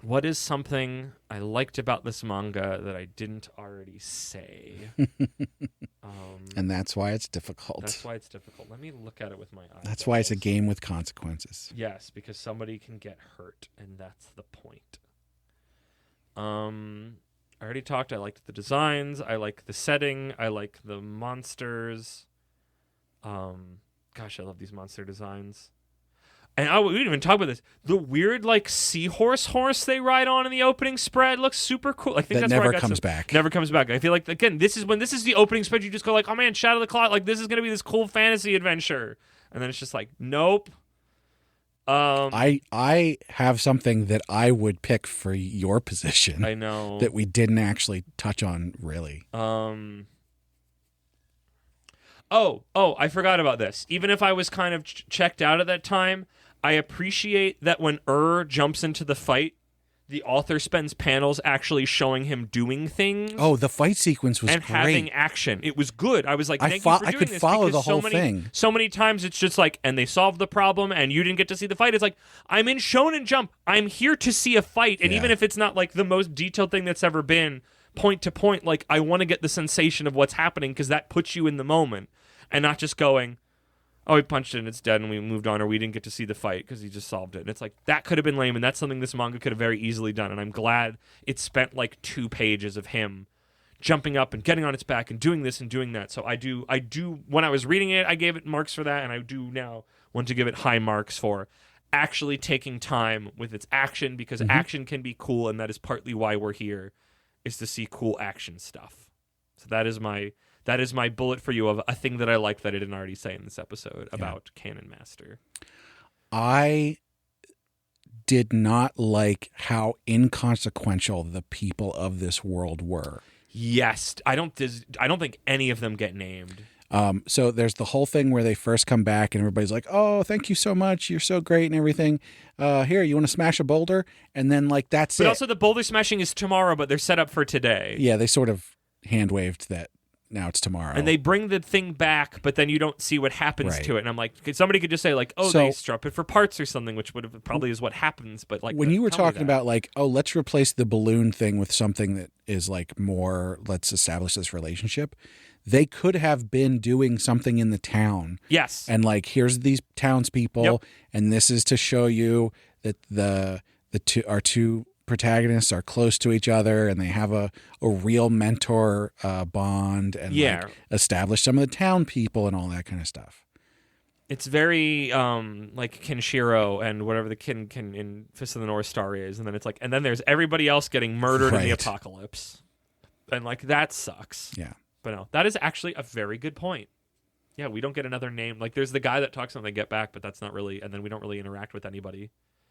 What is something I liked about this manga that I didn't already say? And that's why it's difficult. Let me look at it with my eyes. That's why it's a game with consequences. Yes, because somebody can get hurt, and that's the point. I already talked. I liked the designs. I like the setting. I like the monsters. Gosh, I love these monster designs. And we didn't even talk about this. The weird, like, seahorse horse they ride on in the opening spread looks super cool. I think that that's never where comes back. Never comes back. I feel like, again, this is the opening spread. You just go like, oh man, Shadow of the Cloud. Like, this is gonna be this cool fantasy adventure, and then it's just like, nope. I have something that I would pick for your position. I know that we didn't actually touch on really. Oh, I forgot about this. Even if I was kind of checked out at that time, I appreciate that when jumps into the fight, the author spends panels actually showing him doing things. Oh, the fight sequence was and great. having action. It was good. I was like, thank you for doing this. I could follow the whole thing. So many times it's just like, and they solved the problem, and you didn't get to see the fight. It's like, I'm in Shonen Jump. I'm here to see a fight, and even if it's not like the most detailed thing that's ever been, point to point, like I want to get the sensation of what's happening because that puts you in the moment, and not just going, oh, he punched it and it's dead and we moved on, or we didn't get to see the fight because he just solved it. And it's like, that could have been lame, and that's something this manga could have very easily done. And I'm glad it spent like 2 pages of him jumping up and getting on its back and doing this and doing that. So I do, when I was reading it, I gave it marks for that, and I do now want to give it high marks for actually taking time with its action, because action can be cool, and that is partly why we're here, is to see cool action stuff. So that is my bullet for you of a thing that I like that I didn't already say in this episode about Canon Master. I did not like how inconsequential the people of this world were. Yes, I don't think any of them get named. So there's the whole thing where they first come back and everybody's like, "Oh, thank you so much. You're so great and everything. Here, you want to smash a boulder?" And then like that's it. But also the boulder smashing is tomorrow, but they're set up for today. Yeah, they sort of hand waved that now it's tomorrow. And they bring the thing back, but then you don't see what happens to it. And I'm like, somebody could just say like, "Oh, they strap it for parts or something," which would have probably is what happens. But like when you were talking about like, "Oh, let's replace the balloon thing with something that is like more, let's establish this relationship." They could have been doing something in the town. Yes. And like, here's these townspeople, and this is to show you that our two protagonists are close to each other and they have a real mentor bond, and like, establish some of the town people and all that kind of stuff. It's very like Kenshiro and whatever the kin in Fist of the North Star is, and then it's like, and then there's everybody else getting murdered in the apocalypse, and like that sucks. Yeah. But no, that is actually a very good point. Yeah, we don't get another name. Like, there's the guy that talks when they get back, but that's not really, and then we don't really interact with anybody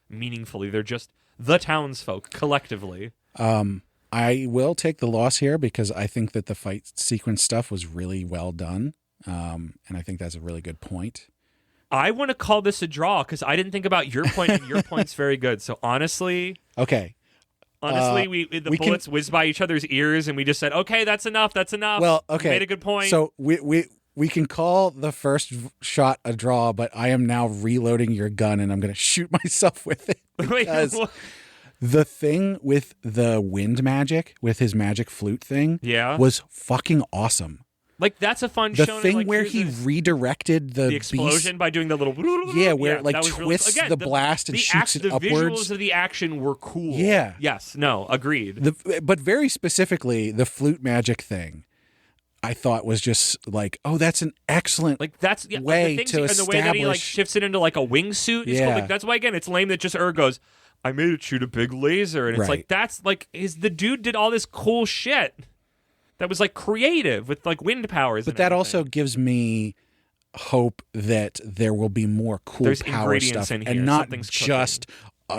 meaningfully. They're just the townsfolk collectively. I will take the loss here because I think that the fight sequence stuff was really well done. And I think that's a really good point. I want to call this a draw because I didn't think about your point, and your point's very good. So honestly... Okay. Honestly, the bullets whizzed by each other's ears, and we just said, "Okay, that's enough. That's enough." Well, okay, you made a good point. So we can call the first shot a draw, but I am now reloading your gun, and I'm going to shoot myself with it because the thing with the wind magic, with his magic flute thing, was fucking awesome. Like, that's a fun the show. Thing like, where he redirected the explosion by doing the little where it like twists the blast and shoots it upwards. The visuals of the action were cool. Yeah. Yes. No. Agreed. But very specifically, the flute magic thing, I thought was just like, oh, that's an excellent way to establish. And the way that he like shifts it into like a wingsuit. Cool. Like, that's why again, it's lame that just goes, "I made it shoot a big laser," and it's like that's like the dude did all this cool shit. That was like creative with like wind powers. But that also gives me hope that there will be more cool power stuff and not just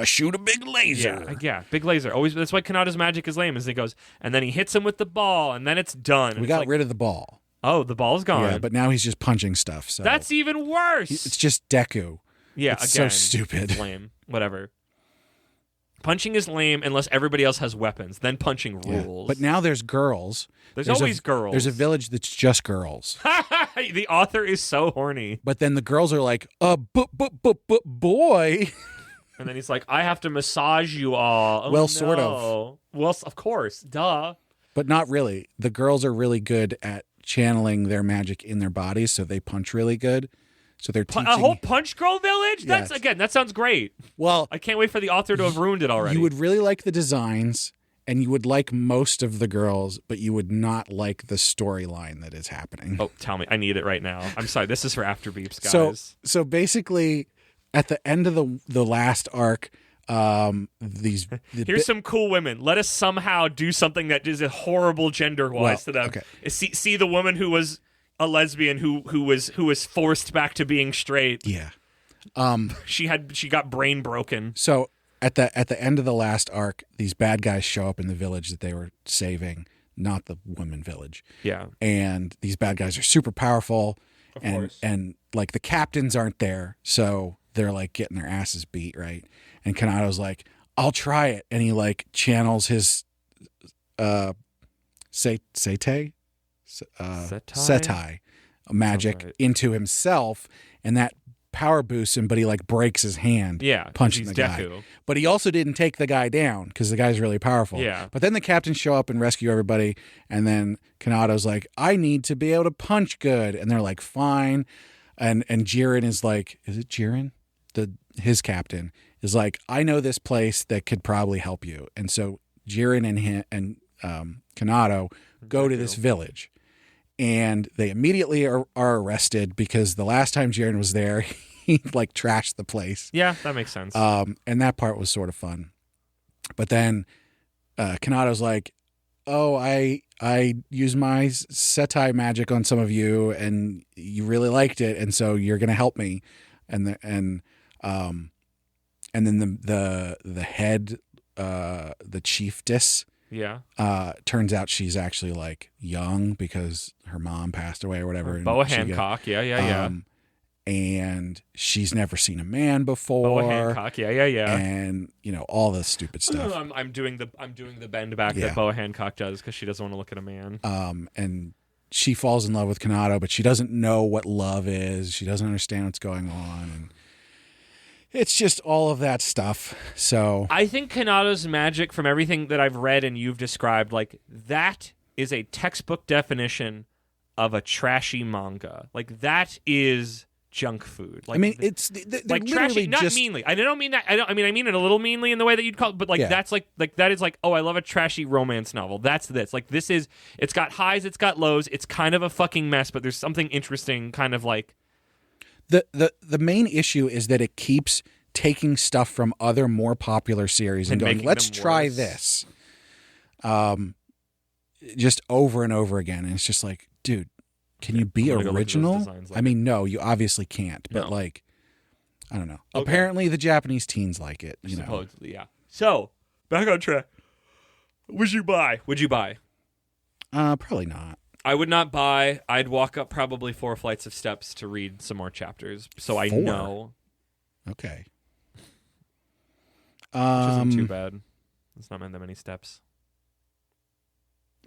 shoot a big laser. Yeah, big laser. Always. That's why Kanata's magic is lame. Is he goes and then he hits him with the ball and then it's done. We got rid of the ball. Oh, the ball's gone. Yeah, but now he's just punching stuff. So that's even worse. It's just Deku. Yeah, it's so stupid. It's lame. Whatever. Punching is lame unless everybody else has weapons. Then punching rules. But now there's girls. There's always girls. There's a village that's just girls. The author is so horny. But then the girls are like, boy. And then he's like, "I have to massage you all." Oh, well, sort of. Well, of course. Duh. But not really. The girls are really good at channeling their magic in their bodies, so they punch really good. So they're teaching... A whole Punch Girl village? That's again, that sounds great. Well, I can't wait for the author to have ruined it already. You would really like the designs, and you would like most of the girls, but you would not like the storyline that is happening. Oh, tell me. I need it right now. I'm sorry. This is for After Beeps, guys. So basically, at the end of the last arc, here's some cool women. Let us somehow do something that is a horrible gender-wise to them. Okay. See the woman who was a lesbian who was forced back to being straight. Yeah. She got brain broken. So at the end of the last arc, these bad guys show up in the village that they were saving, not the women village. Yeah. And these bad guys are super powerful. Of course. And like the captains aren't there, so they're like getting their asses beat, right? And Kanato's like, "I'll try it." And he like channels his Setai magic into himself, and that power boosts him, but he like breaks his hand punching the guy. Deku. But he also didn't take the guy down because the guy's really powerful. Yeah. But then the captains show up and rescue everybody, and then Kanato's like, "I need to be able to punch good," and they're like, "Fine, and Jiren is like, is it Jiren? His captain is like, I know this place that could probably help you. And so Jiren and Kanado go to this village, and they immediately are arrested because the last time Jiren was there, he like trashed the place. Yeah, that makes sense. And that part was sort of fun. But then Kanado's like, oh, I used my Setai magic on some of you, and you really liked it, and so you're going to help me. And then the head, the chiefess, turns out she's actually like young because her mom passed away or whatever. Boa Hancock, yeah. And she's never seen a man before. Boa Hancock, yeah. And all this stupid stuff. I'm doing the bend back that Boa Hancock does because she doesn't want to look at a man. And she falls in love with Kanado, but she doesn't know what love is. She doesn't understand what's going on, and it's just all of that stuff. So I think Kanado's magic, from everything that I've read and you've described, like that is a textbook definition of a trashy manga. Like that is junk food. Like, I mean, it's like trashy, not meanly. I don't mean that. I mean it a little meanly in the way that you'd call it, but like that's like that is like, oh, I love a trashy romance novel. That's this. Like this is. It's got highs, it's got lows. It's kind of a fucking mess, but there's something interesting, kind of like. The main issue is that it keeps taking stuff from other more popular series and going, let's try this. Just over and over again, and it's just like, dude, can you be original? I mean, no, you obviously can't. But like, I don't know. Okay. Apparently, the Japanese teens like it. Supposedly, yeah. So back on track. Would you buy? Probably not. I would not buy. I'd walk up probably 4 flights of steps to read some more chapters, so I know. Okay. Which isn't too bad. It's not meant that many steps.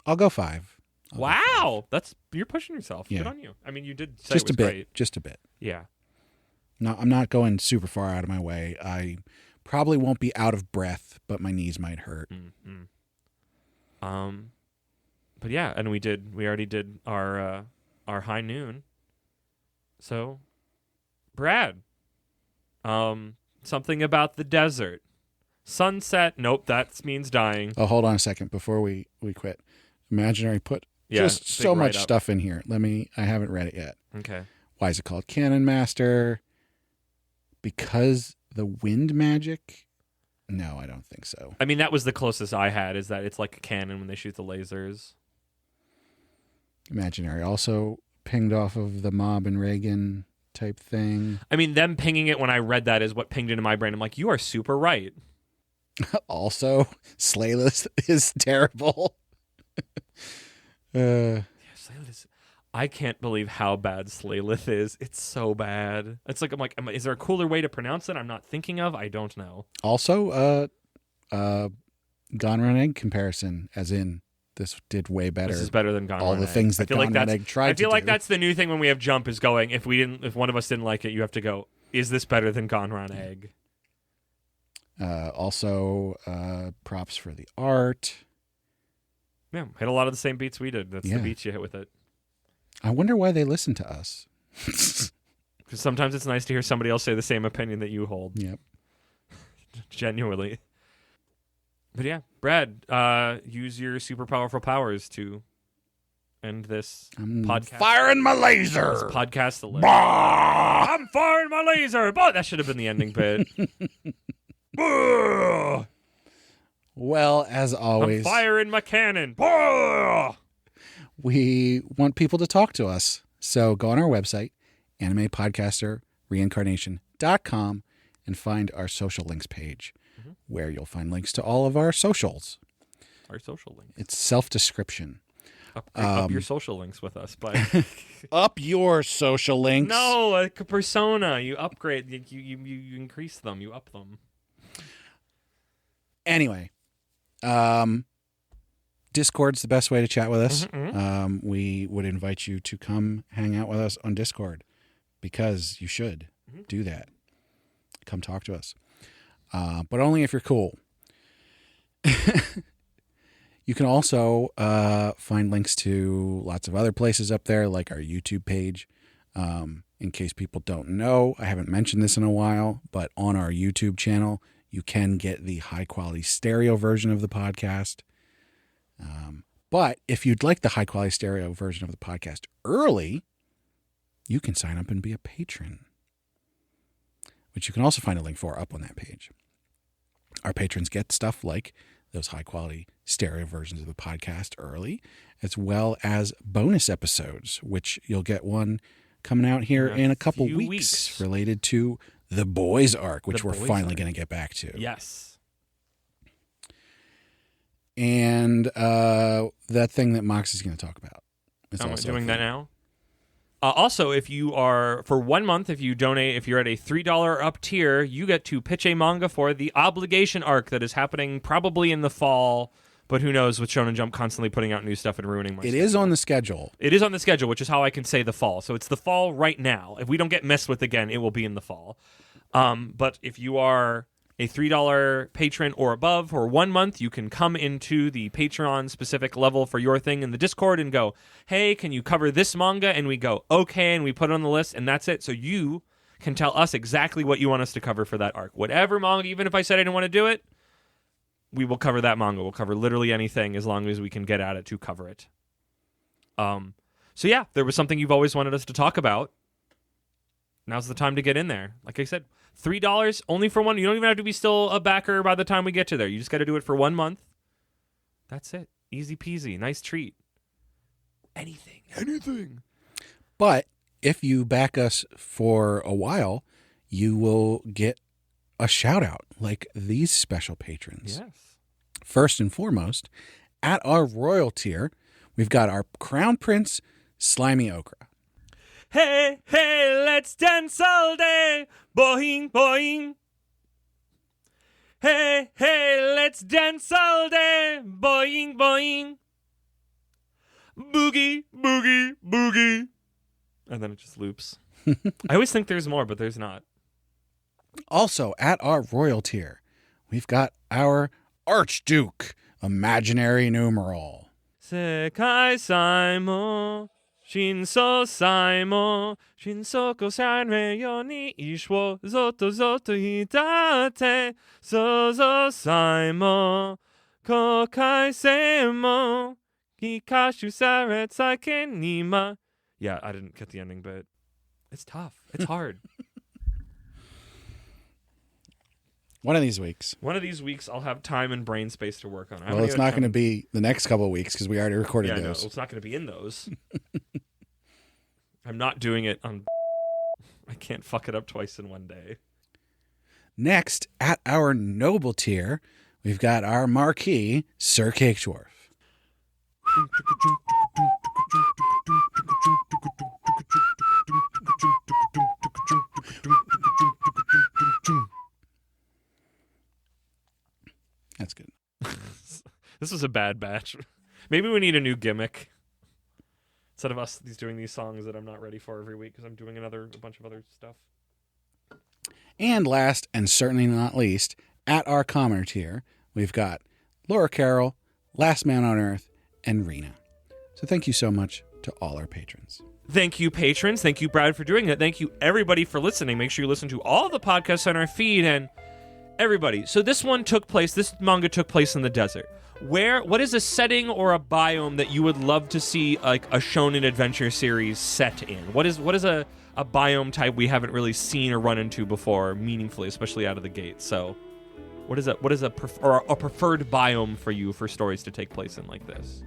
I'll go 5. Wow, you're pushing yourself. Yeah. Good on you. I mean, you did say just it was a bit, great. just a bit. Yeah. No, I'm not going super far out of my way. I probably won't be out of breath, but my knees might hurt. Mm-hmm. But yeah, and we already did our high noon. So, Brad, something about the desert. Sunset. Nope, that means dying. Oh, hold on a second before we quit. Imaginary put just so much stuff in here. I haven't read it yet. Okay. Why is it called Cannon Master? Because the wind magic? No, I don't think so. I mean, that was the closest I had, is that it's like a cannon when they shoot the lasers. Imaginary also pinged off of the Mob and Reagan type thing. I mean, them pinging it when I read that is what pinged into my brain. I'm like, you are super right. Also, Slayless is terrible. Yeah, Slaylith is. I can't believe how bad Slaylith is. It's so bad. It's like I'm like, is there a cooler way to pronounce it? I'm not thinking of. I don't know. Also, Gonron Egg comparison, as in this did way better. This is better than Gonron Egg. All the things that Gonron Egg tried to do. I feel like that's the new thing when we have Jump is going. If one of us didn't like it, you have to go. Is this better than Gonron Egg? Also, props for the art. Yeah, hit a lot of the same beats we did. That's the beats you hit with it. I wonder why they listen to us. Because sometimes it's nice to hear somebody else say the same opinion that you hold. Yep. Genuinely. But yeah, Brad, use your super powerful powers to end this podcast. Firing my laser! This podcast. I'm firing my laser! But that should have been the ending bit. Well, as always, I'm firing my cannon. We want people to talk to us. So go on our website, animepodcasterreincarnation.com, and find our social links page, where you'll find links to all of our socials. Our social links. It's self-description. Up your social links with us. By up your social links. No, like a persona. You upgrade. You increase them. You up them. Anyway, Discord's the best way to chat with us. We would invite you to come hang out with us on Discord, because you should do that. Come talk to us. But only if you're cool. You can also find links to lots of other places up there, like our YouTube page. In case people don't know, I haven't mentioned this in a while, but on our YouTube channel, you can get the high-quality stereo version of the podcast. But if you'd like the high-quality stereo version of the podcast early, you can sign up and be a patron, which you can also find a link for up on that page. Our patrons get stuff like those high-quality stereo versions of the podcast early, as well as bonus episodes, which you'll get one coming out here in a couple weeks related to the Boys arc, which we're finally going to get back to. Yes. And that thing that Mox is going to talk about. Am I doing that now? Also, if you are, for 1 month, if you donate, if you're at a $3 up tier, you get to pitch a manga for the Obligation arc that is happening probably in the fall, but who knows with Shonen Jump constantly putting out new stuff and ruining my It is on the schedule. It is on the schedule, which is how I can say the fall. So it's the fall right now. If we don't get messed with again, it will be in the fall. But if you are a $3 patron or above for 1 month, you can come into the Patreon specific level for your thing in the Discord and go, hey, can you cover this manga? And we go, okay, and we put it on the list, and that's it. So you can tell us exactly what you want us to cover for that arc. Whatever manga, even if I said I didn't want to do it, we will cover that manga. We'll cover literally anything as long as we can get at it to cover it. So yeah, there was something you've always wanted us to talk about. Now's the time to get in there. Like I said, $3 only for one. You don't even have to be still a backer by the time we get to there. You just got to do it for 1 month. That's it. Easy peasy. Nice treat. Anything. But if you back us for a while, you will get a shout out like these special patrons. Yes. First and foremost, at our royal tier, we've got our Crown Prince, Slimy Okra. Hey, hey, let's dance all day. Boing, boing. Hey, hey, let's dance all day. Boing, boing. Boogie, boogie, boogie. And then it just loops. I always think there's more, but there's not. Also, at our royal tier, we've got our Archduke, Imaginary Numeral. Sekai Saimo. Shinso Saimo, Shinsoko Sanre Yoni Ishwo, Zoto Zoto Hitate, Sozo Saimo, Kokai Seimo, Kikashu Saret Saiken Nima. Yeah, I didn't get the ending, but it's tough. It's hard. One of these weeks. One of these weeks, I'll have time and brain space to work on it. Well, it's not going to be the next couple of weeks because we already recorded those. No, it's not going to be in those. I'm not doing it on... I can't fuck it up twice in one day. Next, at our noble tier, we've got our marquee, Sir Cake Dwarf. That's good. This was a bad batch. Maybe we need a new gimmick. Instead of us doing these songs that I'm not ready for every week because I'm doing a bunch of other stuff. And last, and certainly not least, at our commoner tier, we've got Laura Carroll, Last Man on Earth, and Rena. So thank you so much to all our patrons. Thank you, patrons. Thank you, Brad, for doing that. Thank you, everybody, for listening. Make sure you listen to all the podcasts on our feed and everybody. So this manga took place in the desert. What is a setting or a biome that you would love to see like a shonen adventure series set in? What is a biome type we haven't really seen or run into before meaningfully, especially out of the gate? So what is a preferred biome for you for stories to take place in like this?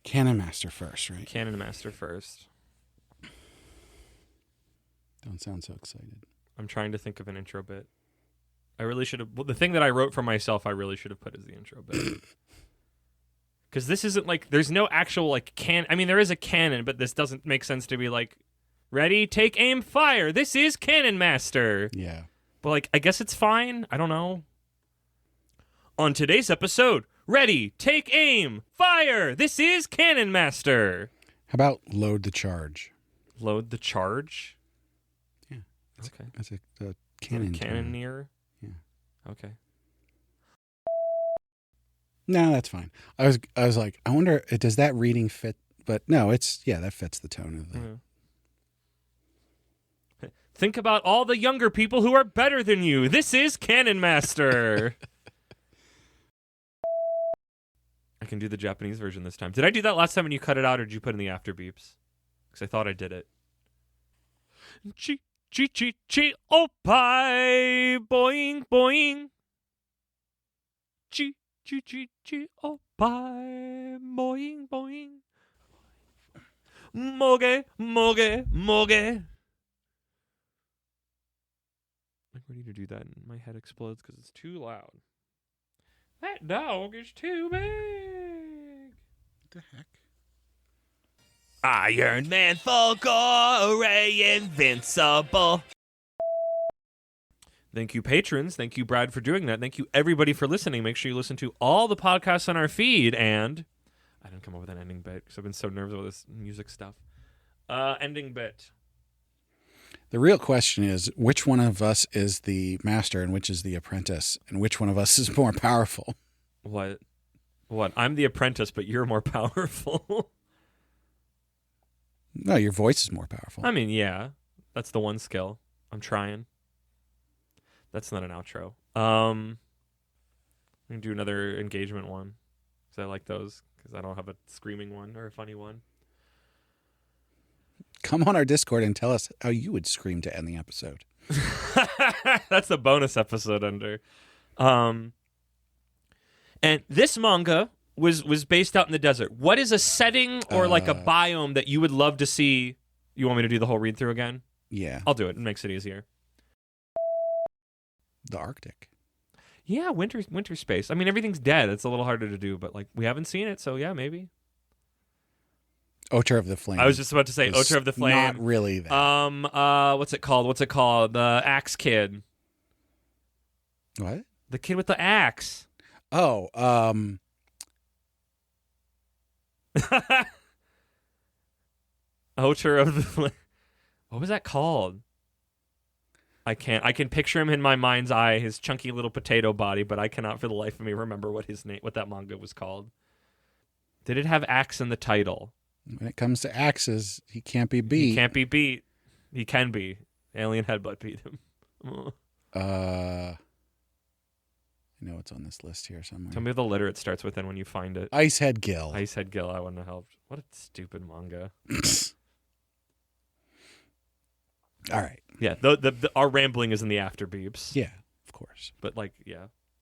Canon Master first, right? Canon Master first. Don't sound so excited. I'm trying to think of an intro bit. I really should have... Well, the thing that I wrote for myself, I really should have put as the intro bit. Because this isn't like... There's no actual like I mean, there is a canon, but this doesn't make sense to be like Ready, take aim, fire. This is Cannon Master. Yeah. But, like, I guess it's fine. I don't know. On today's episode, ready, take aim, fire. This is Cannon Master. How about load the charge? Load the charge? Yeah. Okay. That's a cannon. Cannoneer? Yeah. Okay. No, that's fine. I was like, I wonder, does that reading fit? But no, that fits the tone of the... Yeah. Think about all the younger people who are better than you. This is Cannon Master. I can do the Japanese version this time. Did I do that last time and you cut it out, or did you put in the after beeps? Because I thought I did it. Chi, chi, chi, chi, oppai, boing, boing. Chi, chi, chi, chi, oppai, boing, boing. Moge, moge, moge. I'm ready to do that, and my head explodes because it's too loud. That dog is too big. What the heck? Iron Man full glory, invincible. Thank you, patrons. Thank you, Brad, for doing that. Thank you, everybody, for listening. Make sure you listen to all the podcasts on our feed. And I didn't come up with an ending bit because I've been so nervous about this music stuff. Ending bit. The real question is, which one of us is the master and which is the apprentice, and which one of us is more powerful? What? I'm the apprentice, but you're more powerful. No, your voice is more powerful. I mean, yeah. That's the one skill. I'm trying. That's not an outro. I'm going to do another engagement one, because I like those, because I don't have a screaming one or a funny one. Come on our Discord and tell us how you would scream to end the episode. That's the bonus episode under. And this manga was based out in the desert. What is a setting or like a biome that you would love to see? You want me to do the whole read through again? Yeah. I'll do it. It makes it easier. The Arctic. Yeah, winter space. I mean, everything's dead. It's a little harder to do, but like we haven't seen it, so yeah, maybe. Ocher of the Flame. I was just about to say Ocher of the Flame. Not really that. What's it called? The Axe Kid. What? The kid with the axe. Oh, Ocher of the Flame. What was that called? I can picture him in my mind's eye, his chunky little potato body, but I cannot for the life of me remember what that manga was called. Did it have axe in the title? When it comes to axes, he can't be beat. He can't be beat. He can be. Alien Headbutt beat him. I know it's on this list here somewhere. Tell me the letter it starts with, and when you find it. Icehead Gill. Icehead Gill. I wouldn't have helped. What a stupid manga. All right. Yeah. Our rambling is in the after beeps. Yeah, of course. But like, yeah.